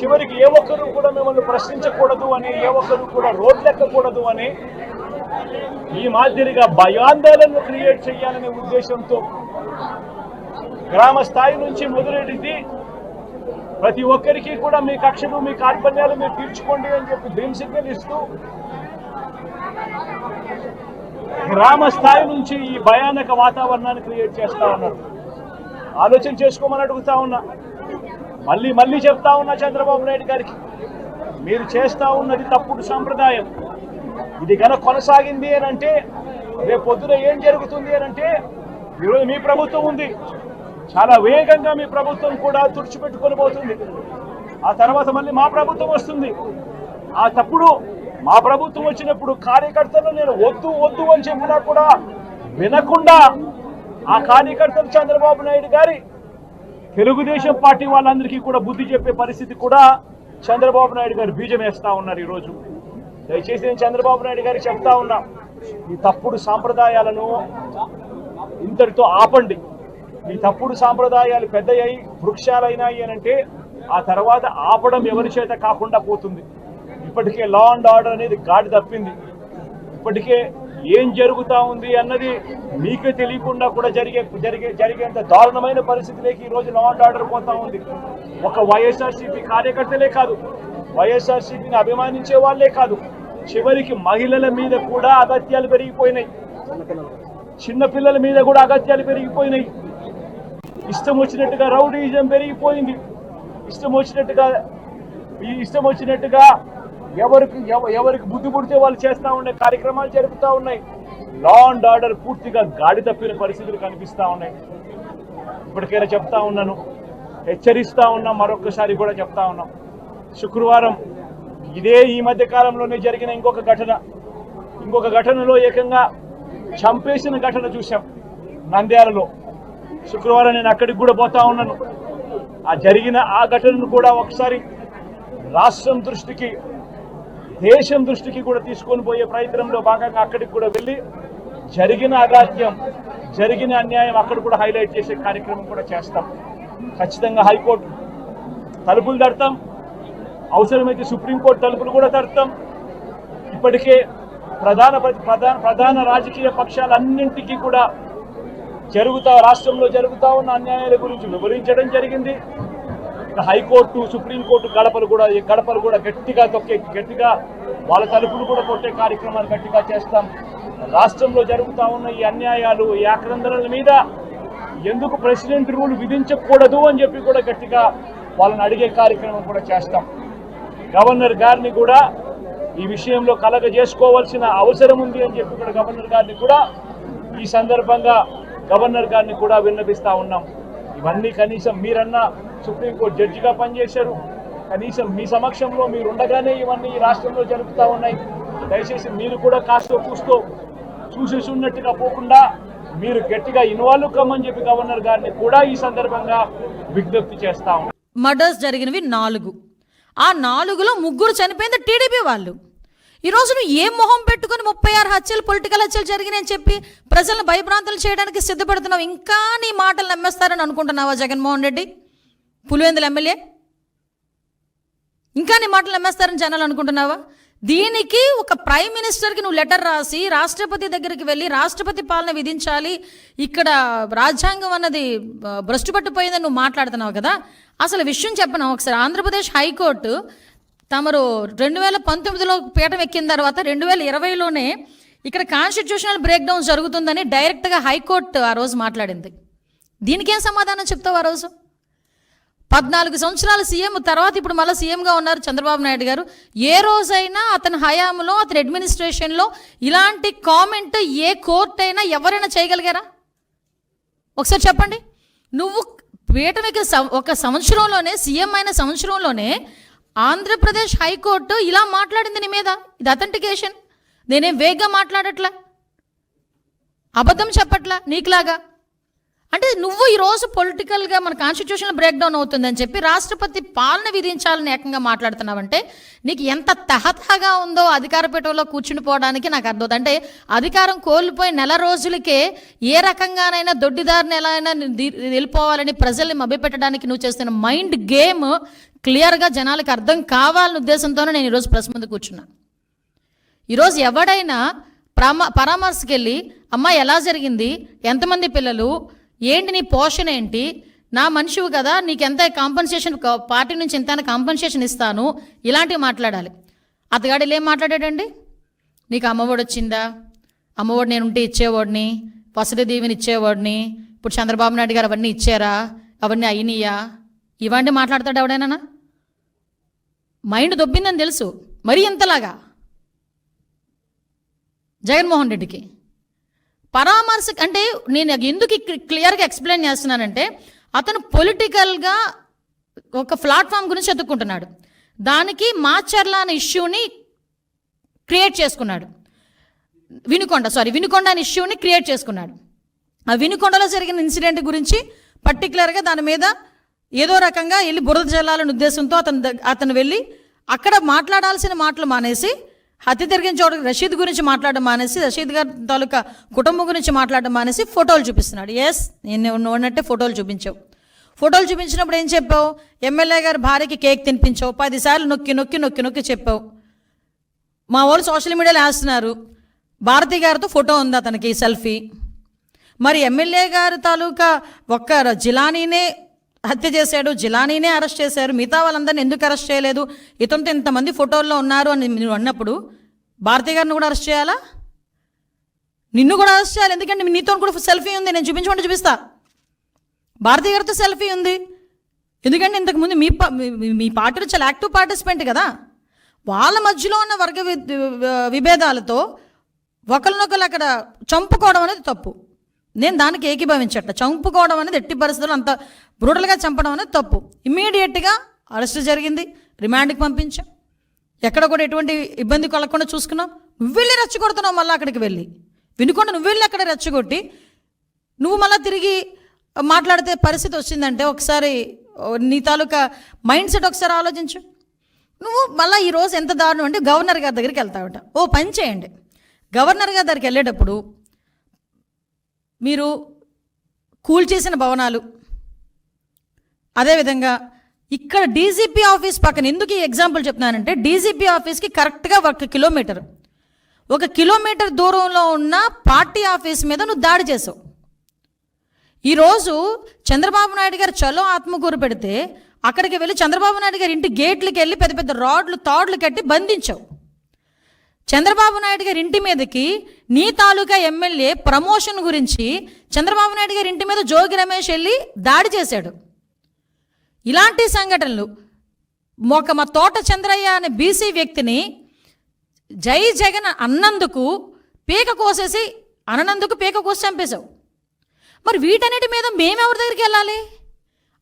చివరికి ఏ ఒక్కరు కూడా మిమ్మల్ని ప్రశ్నించకూడదు అని, ఏ ఒక్కరు కూడా రోడ్లెక్కకూడదు అని ఈ మాదిరిగా భయాందోళనను క్రియేట్ చేయాలనే ఉద్దేశంతో గ్రామ స్థాయి నుంచి మొదలెడింది. ప్రతి ఒక్కరికి కూడా మీ కక్షలు, మీ కార్పణ్యాలు మీరు తీర్చుకోండి అని చెప్పి గ్రీన్ సిగ్నల్ ఇస్తూ గ్రామ స్థాయి నుంచి ఈ భయానక వాతావరణాన్ని క్రియేట్ చేస్తా ఉన్నారు. ఆలోచన చేసుకోమని అడుగుతా ఉన్నా. మళ్ళీ చెప్తా ఉన్నా చంద్రబాబు నాయుడు గారికి, మీరు చేస్తా ఉన్నది తప్పుడు సాంప్రదాయం. ఇది కనుక కొనసాగింది అని అంటే రేపు పొద్దున ఏం జరుగుతుంది అని అంటే, ఈరోజు మీ ప్రభుత్వం ఉంది, చాలా వేగంగా మీ ప్రభుత్వం కూడా తుడిచిపెట్టుకొని పోతుంది. ఆ తర్వాత మళ్ళీ మా ప్రభుత్వం వస్తుంది. ఆ తప్పుడు మా ప్రభుత్వం వచ్చినప్పుడు కార్యకర్తలు నేను వద్దు అని చెప్పినా కూడా వినకుండా ఆ కార్యకర్తలు చంద్రబాబు నాయుడు గారి తెలుగుదేశం పార్టీ వాళ్ళందరికీ కూడా బుద్ధి చెప్పే పరిస్థితి కూడా చంద్రబాబు నాయుడు గారు బీజం వేస్తా ఉన్నారు ఈరోజు. దయచేసి నేను చంద్రబాబు నాయుడు గారికి చెప్తా ఉన్నా, ఈ తప్పుడు సాంప్రదాయాలను ఇంతటితో ఆపండి. ఈ తప్పుడు సాంప్రదాయాలు పెద్దయ్యాయి, వృక్షాలైనాయి అని అంటే ఆ తర్వాత ఆపడం ఎవరి చేత కాకుండా పోతుంది. ఇప్పటికే లా అండ్ ఆర్డర్ అనేది గాడి తప్పింది. ఇప్పటికే ఏం జరుగుతూ ఉంది అన్నది మీకే తెలియకుండా కూడా జరిగేంత దారుణమైన పరిస్థితిలోకి ఈరోజు లా అండ్ ఆర్డర్ పోతా ఉంది. ఒక వైఎస్ఆర్సీపీ కార్యకర్తలే కాదు, వైఎస్ఆర్సీపీని అభిమానించే వాళ్ళే కాదు, చివరికి మహిళల మీద కూడా అగత్యాలు పెరిగిపోయినాయి, చిన్నపిల్లల మీద కూడా అగత్యాలు పెరిగిపోయినాయి. ఇష్టం వచ్చినట్టుగా రౌడీజం పెరిగిపోయింది. ఇష్టం వచ్చినట్టుగా ఎవరికి బుద్ధి పుడితే వాళ్ళు చేస్తూ ఉండే కార్యక్రమాలు జరుగుతూ ఉన్నాయి. లా అండ్ ఆర్డర్ పూర్తిగా గాడి తప్పిన పరిస్థితులు కనిపిస్తూ ఉన్నాయి. ఇప్పటికైనా చెప్తా ఉన్నాను, హెచ్చరిస్తా ఉన్నాం, మరొకసారి కూడా చెప్తా ఉన్నాం. శుక్రవారం ఈ మధ్య కాలంలోనే జరిగిన ఇంకొక ఘటనలో ఏకంగా చంపేసిన ఘటన చూశాం నంద్యాలలో. శుక్రవారం నేను అక్కడికి కూడా పోతా ఉన్నాను. ఆ ఘటనను కూడా ఒకసారి రాష్ట్రం దృష్టికి, దేశం దృష్టికి కూడా తీసుకొని పోయే ప్రయత్నంలో భాగంగా అక్కడికి కూడా వెళ్ళి జరిగిన అగాత్యం, జరిగిన అన్యాయం అక్కడ కూడా హైలైట్ చేసే కార్యక్రమం కూడా చేస్తాం. ఖచ్చితంగా హైకోర్టు తలుపులు తడతాం, అవసరమైతే సుప్రీంకోర్టు తలుపులు కూడా తడతాం. ఇప్పటికే ప్రధాన రాజకీయ పక్షాలన్నింటికీ కూడా రాష్ట్రంలో జరుగుతూ ఉన్న అన్యాయాల గురించి వివరించడం జరిగింది. హైకోర్టు, సుప్రీంకోర్టు గడపలు కూడా గట్టిగా వాళ్ళ తలుపులు కూడా కొట్టే కార్యక్రమాలు గట్టిగా చేస్తాం. రాష్ట్రంలో జరుగుతూ ఉన్న ఈ అన్యాయాలు, ఈ ఆక్రందనల మీద ఎందుకు ప్రెసిడెంట్ రూల్ విధించకూడదు అని చెప్పి కూడా గట్టిగా వాళ్ళని అడిగే కార్యక్రమం కూడా చేస్తాం. గవర్నర్ గారిని కూడా ఈ విషయంలో కలగజేసుకోవాల్సిన అవసరం ఉంది అని చెప్పి కూడా గవర్నర్ గారిని కూడా ఈ సందర్భంగా విన్నపిస్తా ఉన్నాం. ఇవన్నీ కనీసం మీరన్నా సుప్రీంకోర్టు జడ్జిగా పనిచేశారు, కనీసం మీ సమక్షంలో మీరు ఉండగానే ఇవన్నీ ఈ రాష్ట్రంలో జరుగుతూ ఉన్నాయి. దయచేసి మీరు కూడా కాస్తో కూస్తో చూసేసి ఉన్నట్టుగా పోకుండా మీరు గట్టిగా ఇన్వాల్వ్ కమ్మని చెప్పి గవర్నర్ గారిని కూడా ఈ సందర్భంగా విజ్ఞప్తి చేస్తా ఉన్నాం. మర్డర్స్ జరిగినవి 4. ఆ 4లో 3 చనిపోయింది టీడీపీ వాళ్ళు. ఈరోజు నువ్వు ఏం మొహం పెట్టుకుని 36 హత్యలు, పొలిటికల్ హత్యలు జరిగినాయని చెప్పి ప్రజలను భయభ్రాంతులు చేయడానికి సిద్ధపడుతున్నావు? ఇంకా నీ మాటలు నమ్మేస్తారని అనుకుంటున్నావా జగన్మోహన్ రెడ్డి, పులివెందుల ఎమ్మెల్యే? ఇంకా నీ మాటలు నమ్మేస్తారని జనాలు అనుకుంటున్నావా? దీనికి ఒక ప్రైమ్ మినిస్టర్కి నువ్వు లెటర్ రాసి రాష్ట్రపతి దగ్గరికి వెళ్ళి రాష్ట్రపతి పాలన విధించాలి, ఇక్కడ రాజ్యాంగం అన్నది భ్రష్టు పట్టిపోయిందని నువ్వు మాట్లాడుతున్నావు కదా. అసలు విషయం చెప్పను ఒకసారి. ఆంధ్రప్రదేశ్ హైకోర్టు తమరు 2019లో పీఠం ఎక్కిన తర్వాత 2020లోనే ఇక్కడ కాన్స్టిట్యూషనల్ బ్రేక్ డౌన్ జరుగుతుందని డైరెక్ట్గా హైకోర్టు ఆ రోజు మాట్లాడింది. దీనికేం సమాధానం చెప్తావు? ఆ రోజు 14 సంవత్సరాల సీఎం తర్వాత ఇప్పుడు మళ్ళీ సీఎంగా ఉన్నారు చంద్రబాబు నాయుడు గారు. ఏ రోజైనా అతని హయాంలో, అతని అడ్మినిస్ట్రేషన్లో ఇలాంటి కామెంట్ ఏ కోర్టు అయినా ఎవరైనా చేయగలిగారా? ఒకసారి చెప్పండి. నువ్వు పీఠం ఎక్కిన ఒక సంవత్సరంలోనే, సీఎం అయిన సంవత్సరంలోనే ఆంధ్రప్రదేశ్ హైకోర్టు ఇలా మాట్లాడింది నీ మీద. ఇది అథెంటికేషన్. నేనేం వేగ్గా మాట్లాడట్లా, అబద్ధం చెప్పట్లా నీకులాగా. అంటే నువ్వు ఈరోజు పొలిటికల్గా మన కాన్స్టిట్యూషన్ బ్రేక్ డౌన్ అవుతుందని చెప్పి రాష్ట్రపతి పాలన విధించాలని ఏకంగా మాట్లాడుతున్నావంటే నీకు ఎంత తహతహగా ఉందో అధికార పీఠంలో కూర్చుని పోవడానికి నాకు అర్థం. అంటే అధికారం కోల్పోయి నెల రోజులకే ఏ రకంగానైనా దొడ్డిదారిని ఎలా అయినా వెళ్ళిపోవాలని ప్రజల్ని మభ్యపెట్టడానికి నువ్వు చేస్తున్న మైండ్ గేమ్ క్లియర్గా జనాలకు అర్థం కావాలనే ఉద్దేశంతోనే నేను ఈరోజు ప్రెస్ ముందు కూర్చున్నా. ఈరోజు ఎవడైనా పరామర్శకి వెళ్ళి అమ్మ ఎలా జరిగింది, ఎంతమంది పిల్లలు, ఏంటి నీ పోషణ ఏంటి, నా మనిషివి కదా, నీకు ఎంత కాంపన్సేషన్, పార్టీ నుంచి ఎంత కాంపన్సేషన్ ఇస్తాను, ఇలాంటివి మాట్లాడాలి. అతగాడు ఏం మాట్లాడాడండి, నీకు అమ్మఒడి వచ్చిందా, అమ్మఒడి నేను ఉంటే ఇచ్చేవాడిని, వసతి దీవెని ఇచ్చేవాడిని, ఇప్పుడు చంద్రబాబు నాయుడు గారు అవన్నీ ఇచ్చారా, అవన్నీ అయినాయా, ఇవన్నీ మాట్లాడతాడు ఎవడైనా? మైండ్ దొబ్బిందని తెలుసు, మరీ ఇంతలాగా జగన్మోహన్ రెడ్డికి పరామర్శ అంటే నేను ఎందుకు క్లియర్గా ఎక్స్ప్లెయిన్ చేస్తున్నానంటే, అతను పొలిటికల్గా ఒక ప్లాట్ఫామ్ గురించి ఎత్తుక్కుంటున్నాడు. దానికి మాచర్ల అనే ఇష్యూని క్రియేట్ చేసుకున్నాడు. వినుకొండ అనే ఇష్యూని క్రియేట్ చేసుకున్నాడు. ఆ వినుకొండలో జరిగిన ఇన్సిడెంట్ గురించి పర్టికులర్గా దాని మీద ఏదో రకంగా వెళ్ళి బురద జల్లాలనే ఉద్దేశంతో అతను వెళ్ళి అక్కడ మాట్లాడాల్సిన మాటలు మానేసి, హత్య జరిగిన చోట రషీద్ గురించి మాట్లాడడం మానేసి, రషీద్ గారి తాలూకా కుటుంబం గురించి మాట్లాడడం మానేసి ఫోటోలు చూపిస్తున్నాడు. ఎస్, నేను ఉన్నట్టే ఫోటోలు చూపించావు. ఫోటోలు చూపించినప్పుడు ఏం చెప్పావు, ఎమ్మెల్యే గారి భార్యకి కేక్ తినిపించావు, 10 సార్లు నొక్కి చెప్పావు. మా వాళ్ళు సోషల్ మీడియాలో వేస్తున్నారు, భారతి గారితో ఫోటో ఉంది అతనికి సెల్ఫీ. మరి ఎమ్మెల్యే గారి తాలూకా ఒక్క జిలానీనే హత్య చేశాడు, జిలానీనే అరెస్ట్ చేశారు, మిగతా వాళ్ళందరినీ ఎందుకు అరెస్ట్ చేయలేదు, ఇతనితో ఇంతమంది ఫోటోల్లో ఉన్నారు అని నువ్వు అన్నప్పుడు భారతి గారిని కూడా అరెస్ట్ చేయాలా? నిన్ను కూడా అరెస్ట్ చేయాలి. ఎందుకంటే నీతో కూడా సెల్ఫీ ఉంది, నేను చూపించమంటే చూపిస్తా. భారతి గారితో సెల్ఫీ ఉంది, ఎందుకంటే ఇంతకుముందు మీ పార్టీలో చాలా యాక్టివ్ పార్టిసిపెంట్ కదా. వాళ్ళ మధ్యలో ఉన్న వర్గ విభేదాలతో ఒకరినొకరు అక్కడ చంపుకోవడం అనేది తప్పు. నేను దానికి ఏకీభవించట్ల. చంపుకోవడం అనేది ఎట్టి పరిస్థితుల్లో అంత బ్రూటల్గా చంపడం అనేది తప్పు. ఇమ్మీడియట్గా అరెస్ట్ జరిగింది, రిమాండ్కి పంపించాం, ఎక్కడ కూడా ఎటువంటి ఇబ్బంది కలగకుండా చూసుకున్నాం. నువ్వు వెళ్ళి రెచ్చగొడుతున్నావు, మళ్ళీ అక్కడికి వెళ్ళి వినుకొండ నువ్వు వెళ్ళి అక్కడ రెచ్చగొట్టి నువ్వు మళ్ళీ తిరిగి మాట్లాడితే పరిస్థితి వచ్చిందంటే ఒకసారి నీ తాలూకా మైండ్ సెట్ ఒకసారి ఆలోచించు. నువ్వు మళ్ళీ ఈరోజు ఎంత దారుణం అంటే గవర్నర్ గారి దగ్గరికి వెళ్తావట. ఓ పని చేయండి, గవర్నర్ గారి దగ్గరికి వెళ్ళేటప్పుడు మీరు కూల్చేసిన భవనాలు, అదేవిధంగా ఇక్కడ డీజీపీ ఆఫీస్ పక్కన, ఎందుకు ఈ ఎగ్జాంపుల్ చెప్తున్నానంటే డీజీపీ ఆఫీస్కి కరెక్ట్గా 1 కిలోమీటర్ దూరంలో ఉన్న పార్టీ ఆఫీస్ మీద నువ్వు దాడి చేసావు. ఈరోజు చంద్రబాబు నాయుడు గారు చలో ఆత్మకూరు పెడితే అక్కడికి వెళ్ళి చంద్రబాబు నాయుడు గారి ఇంటి గేట్లకి వెళ్ళి పెద్ద పెద్ద రాడ్లు తాడ్లు కట్టి బంధించావు. చంద్రబాబు నాయుడు గారి ఇంటి మీదకి నీ తాలూకా ఎమ్మెల్యే ప్రమోషన్ గురించి చంద్రబాబు నాయుడు గారి ఇంటి మీద జోగి రమేష్ వెళ్ళి దాడి చేశాడు. ఇలాంటి సంఘటనలు మా తోట చంద్రయ్య అనే బీసీ వ్యక్తిని జై జగన్ అన్నందుకు పీక కోసి చంపేశావు. మరి వీటన్నిటి మీద మేమెవరి దగ్గరికి వెళ్ళాలి?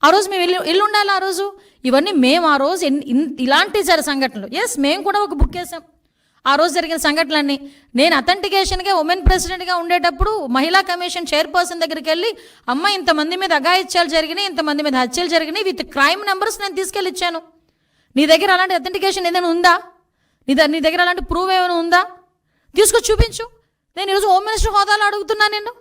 ఆ రోజు మేము వెళ్ళి ఉండాలి. ఆ రోజు ఇవన్నీ మేము ఆ రోజు ఇలాంటి సంఘటనలు ఎస్ మేము కూడా ఒక బుక్ వేసాం. ఆ రోజు జరిగిన సంఘటనలన్నీ నేను అథెంటికేషన్గా ఉమెన్ ప్రెసిడెంట్గా ఉండేటప్పుడు మహిళా కమిషన్ చైర్పర్సన్ దగ్గరికి వెళ్ళి అమ్మ ఇంతమంది మీద అఘాయిత్యాలు జరిగినాయి, ఇంతమంది మీద హత్యలు జరిగినాయి, విత్ క్రైమ్ నెంబర్స్ నేను తీసుకెళ్ళి ఇచ్చాను. నీ దగ్గర అలాంటి అథెంటికేషన్ ఏదైనా ఉందా? నీ దగ్గర అలాంటి ప్రూవ్ ఏమైనా ఉందా? తీసుకొచ్చి చూపించు. నేను ఈరోజు హోమ్ మినిస్టర్ హోదాలో అడుగుతున్నాను. నేను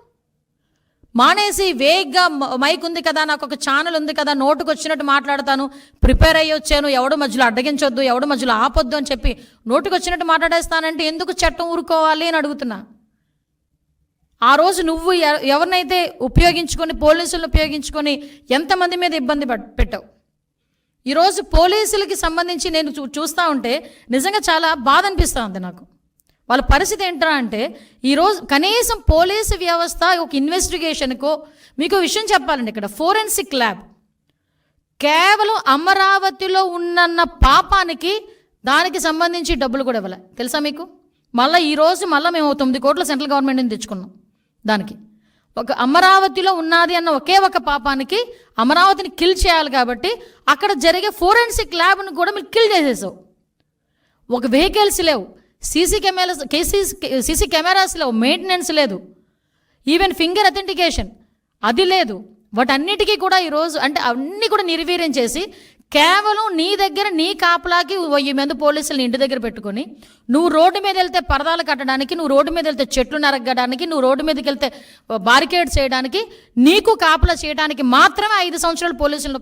మానేసి వేగ్గా మైక్ ఉంది కదా, నాకు ఒక ఛానల్ ఉంది కదా, నోటుకు వచ్చినట్టు మాట్లాడతాను, ప్రిపేర్ అయ్యి వచ్చాను, ఎవడు మధ్యలో అడ్డగించొద్దు, ఎవడు మధ్యలో ఆపొద్దు అని చెప్పి నోటుకు వచ్చినట్టు మాట్లాడేస్తానంటే ఎందుకు చట్టం ఊరుకోవాలి అని అడుగుతున్నా. ఆ రోజు నువ్వు ఎవరినైతే ఉపయోగించుకొని, పోలీసులను ఉపయోగించుకొని ఎంతమంది మీద ఇబ్బంది పెట్టావు. ఈరోజు పోలీసులకి సంబంధించి నేను చూస్తూ ఉంటే నిజంగా చాలా బాధ అనిపిస్తూ ఉంది నాకు. వాళ్ళ పరిస్థితి ఏంటరా అంటే ఈరోజు కనీసం పోలీసు వ్యవస్థ ఒక ఇన్వెస్టిగేషన్కో, మీకు విషయం చెప్పాలండి, ఇక్కడ ఫోరెన్సిక్ ల్యాబ్ కేవలం అమరావతిలో ఉన్న పాపానికి దానికి సంబంధించి డబ్బులు కూడా ఇవ్వలే తెలుసా మీకు. మళ్ళీ ఈరోజు మేము 9 కోట్ల సెంట్రల్ గవర్నమెంట్ నుంచి తెచ్చుకున్నాం. దానికి ఒక అమరావతిలో ఉన్నది అన్న ఒకే ఒక పాపానికి అమరావతిని కిల్ చేయాలి కాబట్టి అక్కడ జరిగే ఫోరెన్సిక్ ల్యాబ్ను కూడా మీరు కిల్ చేసేసావు. ఒక వెహికల్స్ లేవు, సీసీ కెమెరాస్ లేవు, మెయింటెనెన్స్ లేదు, ఈవెన్ ఫింగర్ అథెంటికేషన్ అది లేదు. వాటన్నిటికీ కూడా ఈరోజు అంటే అన్నీ కూడా నిర్వీర్యం చేసి కేవలం నీ దగ్గర నీ కాపలాకి 1000 మంది పోలీసులను ఇంటి దగ్గర పెట్టుకొని నువ్వు రోడ్డు మీద వెళ్తే పరదాలు కట్టడానికి, నువ్వు రోడ్డు మీద వెళ్తే చెట్లు నరగడానికి, నువ్వు రోడ్డు మీదకి వెళ్తే బారికేడ్స్ చేయడానికి, నీకు కాపలా చేయడానికి మాత్రమే 5 సంవత్సరాలు పోలీసులను